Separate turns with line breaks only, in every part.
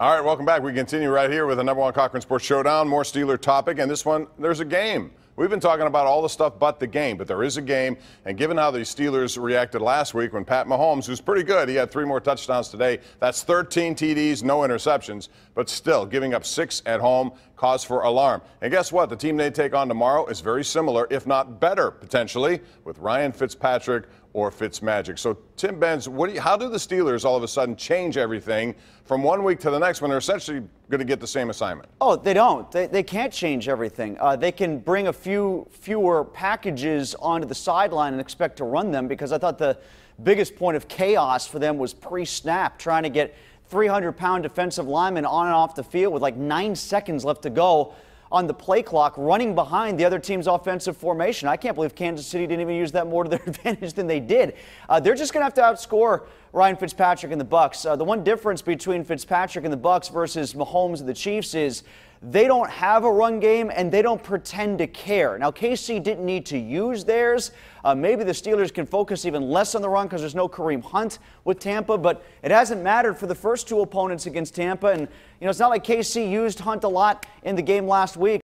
All right, welcome back. We continue right here with the #1 Cochran Sports Showdown. More Steeler topic, and this one, there's a game. We've been talking about all the stuff but the game, but there is a game. And given how the Steelers reacted last week when Pat Mahomes, who's pretty good, he had 3 more touchdowns today. That's 13 TDs, no interceptions, but still giving up 6 at home, cause for alarm. And guess what? The team they take on tomorrow is very similar, if not better, potentially, with Ryan Fitzpatrick or Fitzmagic. So, Tim Benz, how do the Steelers all of a sudden change everything from one week to the next when they're essentially going to get the same assignment?
Oh, they don't. They can't change everything. They can bring a fewer packages onto the sideline and expect to run them, because I thought the biggest point of chaos for them was pre-snap, trying to get 300-pound defensive linemen on and off the field with like 9 seconds left to go on the play clock, running behind the other team's offensive formation. I can't believe Kansas City didn't even use that more to their advantage than they did. They're just going to have to outscore Ryan Fitzpatrick and the Bucs. The one difference between Fitzpatrick and the Bucs versus Mahomes and the Chiefs is they don't have a run game and they don't pretend to care. Now, KC didn't need to use theirs. Maybe the Steelers can focus even less on the run because there's no Kareem Hunt with Tampa, but it hasn't mattered for the first 2 opponents against Tampa. And, it's not like KC used Hunt a lot in the game last week.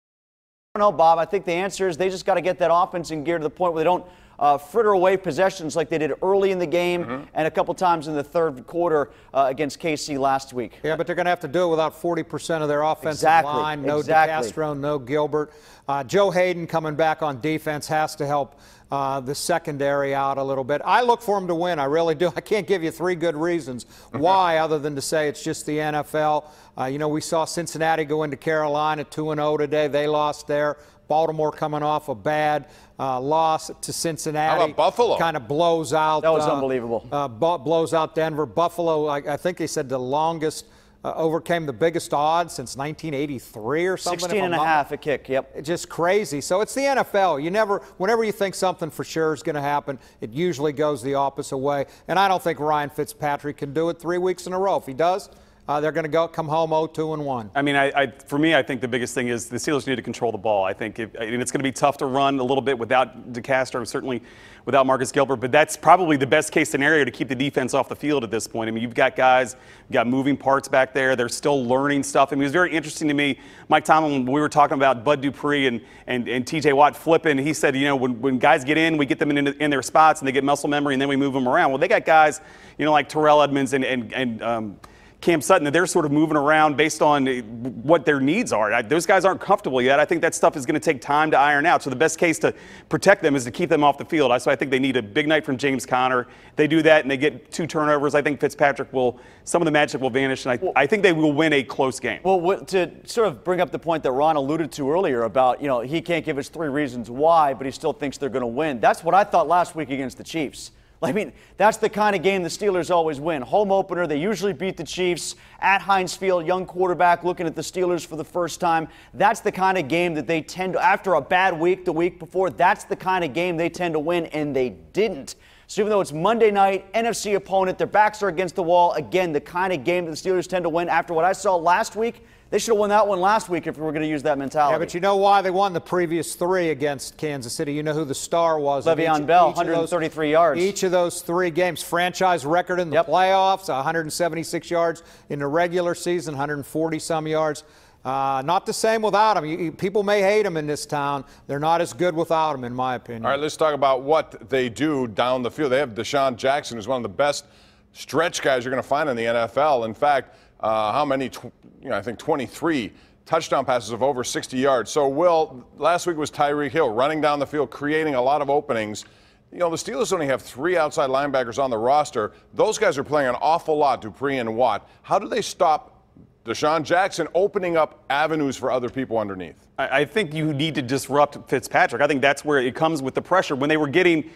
I don't know, Bob. I think the answer is they just got to get that offense in gear to the point where they don't fritter away possessions like they did early in the game and a couple times in the third quarter against KC last week.
Yeah, but they're going to have to do it without 40% of their offensive line. No DeCastro, no Gilbert. Joe Hayden coming back on defense has to help the secondary out a little bit. I look for them to win. I really do. I can't give you 3 good reasons why other than to say it's just the NFL. We saw Cincinnati go into Carolina 2-0 today. They lost there. Baltimore coming off a bad loss to Cincinnati.
How about Buffalo?
Kind of blows out.
That was unbelievable.
Blows out Denver. Buffalo, I think they said the longest, overcame the biggest odds since 1983 or something.
16.5 a kick, yep.
Just crazy. So it's the NFL. Whenever you think something for sure is going to happen, it usually goes the opposite way. And I don't think Ryan Fitzpatrick can do it 3 weeks in a row. If he does, they're going to come home 0-2-1.
I mean, for me, I think the biggest thing is the Steelers need to control the ball. I think and it's going to be tough to run a little bit without DeCastro, certainly without Marcus Gilbert, but that's probably the best case scenario to keep the defense off the field at this point. I mean, you've got guys, you've got moving parts back there. They're still learning stuff. I mean, it was very interesting to me, Mike Tomlin, when we were talking about Bud Dupree and T.J. Watt flipping, he said, when guys get in, we get them in their spots and they get muscle memory and then we move them around. Well, they got guys, like Terrell Edmonds and Cam Sutton, that they're sort of moving around based on what their needs are. Those guys aren't comfortable yet. I think that stuff is going to take time to iron out. So the best case to protect them is to keep them off the field. So I think they need a big night from James Conner. They do that and they get 2 turnovers. I think Fitzpatrick some of the magic will vanish, and I think they will win a close game.
Well, to sort of bring up the point that Ron alluded to earlier about, he can't give us 3 reasons why, but he still thinks they're going to win. That's what I thought last week against the Chiefs. I mean, that's the kind of game the Steelers always win. Home opener, they usually beat the Chiefs at Heinz Field, young quarterback looking at the Steelers for the first time. That's the kind of game that they tend to, after a bad week the week before, that's the kind of game they tend to win, and they didn't. So even though it's Monday night, NFC opponent, their backs are against the wall, again, the kind of game that the Steelers tend to win. After what I saw last week, they should have won that one last week if we were going to use that mentality.
Yeah, but you know why they won the previous 3 against Kansas City? You know who the star was?
Le'Veon Bell, 133 yards.
Each of those 3 games, franchise record in the playoffs, 176 yards in the regular season, 140-some yards. Not the same without him. People may hate him in this town. They're not as good without him, in my opinion.
All right, let's talk about what they do down the field. They have Deshaun Jackson, who's one of the best stretch guys you're going to find in the NFL. In fact, how many? I think 23 touchdown passes of over 60 yards. So, Will, last week was Tyreek Hill running down the field, creating a lot of openings. The Steelers only have 3 outside linebackers on the roster. Those guys are playing an awful lot, Dupree and Watt. How do they stop Deshaun Jackson opening up avenues for other people underneath?
I think you need to disrupt Fitzpatrick. I think that's where it comes with the pressure. When they were getting,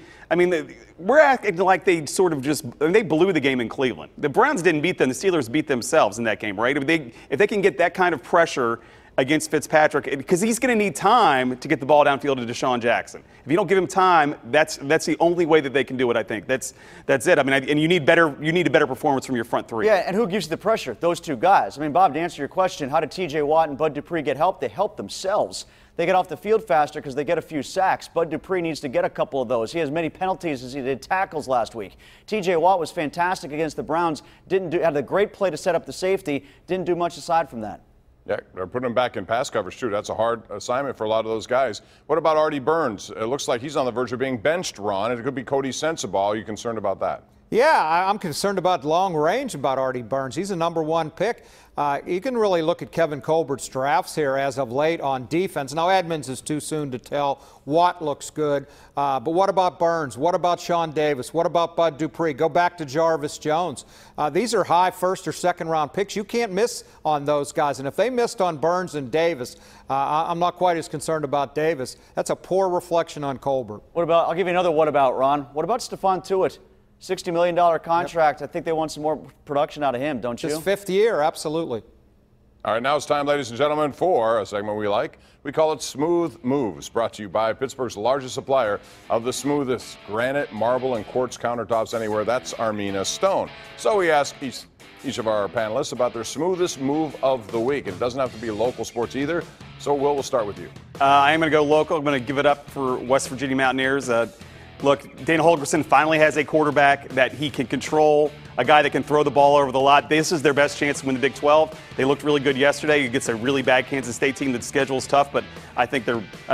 we're acting like they sort of they blew the game in Cleveland. The Browns didn't beat them. The Steelers beat themselves in that game, right? If they can get that kind of pressure against Fitzpatrick, because he's going to need time to get the ball downfield to Deshaun Jackson. If you don't give him time, that's the only way that they can do it, I think. That's it. I mean, and you need a better performance from your front three.
Yeah, and who gives you the pressure? Those two guys. I mean, Bob, to answer your question, how did T.J. Watt and Bud Dupree get help? They help themselves. They get off the field faster because they get a few sacks. Bud Dupree needs to get a couple of those. He has many penalties as he did tackles last week. T.J. Watt was fantastic against the Browns. Had a great play to set up the safety. Didn't do much aside from that.
Yeah, they're putting him back in pass coverage, too. That's a hard assignment for a lot of those guys. What about Artie Burns? It looks like he's on the verge of being benched, Ron. It could be Cody Sensabaugh. Are you concerned about that?
Yeah, I'm concerned about long range about Artie Burns. He's a #1 pick. You can really look at Kevin Colbert's drafts here as of late on defense. Now, Edmonds is too soon to tell. Watt looks good. But what about Burns? What about Sean Davis? What about Bud Dupree? Go back to Jarvis Jones. These are high first or second round picks. You can't miss on those guys. And if they missed on Burns and Davis, I'm not quite as concerned about Davis. That's a poor reflection on Colbert.
I'll give you another what about, Ron. What about Stephon Tuitt? $60 million contract. Yep. I think they want some more production out of him, don't you?
His 5th year, absolutely.
All right, now it's time, ladies and gentlemen, for a segment we like. We call it Smooth Moves, brought to you by Pittsburgh's largest supplier of the smoothest granite, marble, and quartz countertops anywhere. That's Armina Stone. So we ask each of our panelists about their smoothest move of the week. It doesn't have to be local sports either. So, Will, we'll start with you.
I am going to go local. I'm going to give it up for West Virginia Mountaineers. Look, Dana Holgorsen finally has a quarterback that he can control, a guy that can throw the ball over the lot. This is their best chance to win the Big 12. They looked really good yesterday against a really bad Kansas State team. The schedule is tough, but I think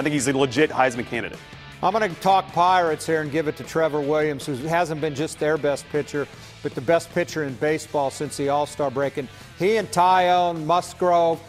he's a legit Heisman candidate. I'm
going to talk Pirates here and give it to Trevor Williams, who hasn't been just their best pitcher, but the best pitcher in baseball since the All-Star break. And he and Tyone, Musgrove,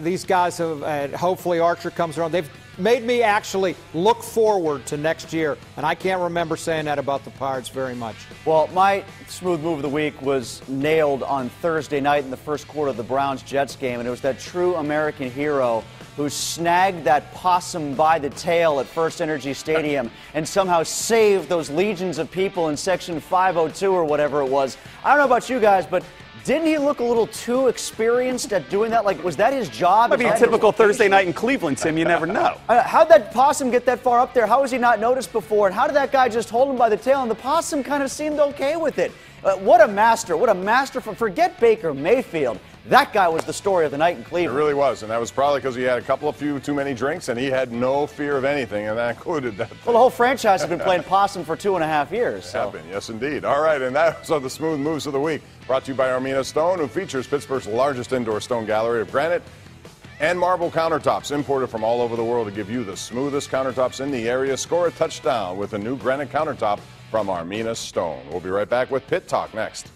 these guys have, hopefully Archer comes around. They've made me actually look forward to next year, and I can't remember saying that about the Pirates very much.
Well, my smooth move of the week was nailed on Thursday night in the first quarter of the Browns-Jets game, and it was that true American hero who snagged that possum by the tail at First Energy Stadium and somehow saved those legions of people in Section 502 or whatever it was. I don't know about you guys, but didn't he look a little too experienced at doing that? Like, was that his job?
Might be a typical Thursday night in Cleveland, Tim. You never know.
How'd that possum get that far up there? How was he not noticed before? And how did that guy just hold him by the tail? And the possum kind of seemed okay with it. What a master. What a master. Forget Baker Mayfield. That guy was the story of the night in Cleveland.
It really was, and that was probably because he had a few too many drinks, and he had no fear of anything, and that included that thing.
Well, the whole franchise has been playing possum for 2.5 years.
So. Been, yes, indeed. All right, and that was the Smooth Moves of the Week, brought to you by Armina Stone, who features Pittsburgh's largest indoor stone gallery of granite and marble countertops, imported from all over the world to give you the smoothest countertops in the area. Score a touchdown with a new granite countertop from Armina Stone. We'll be right back with Pit Talk next.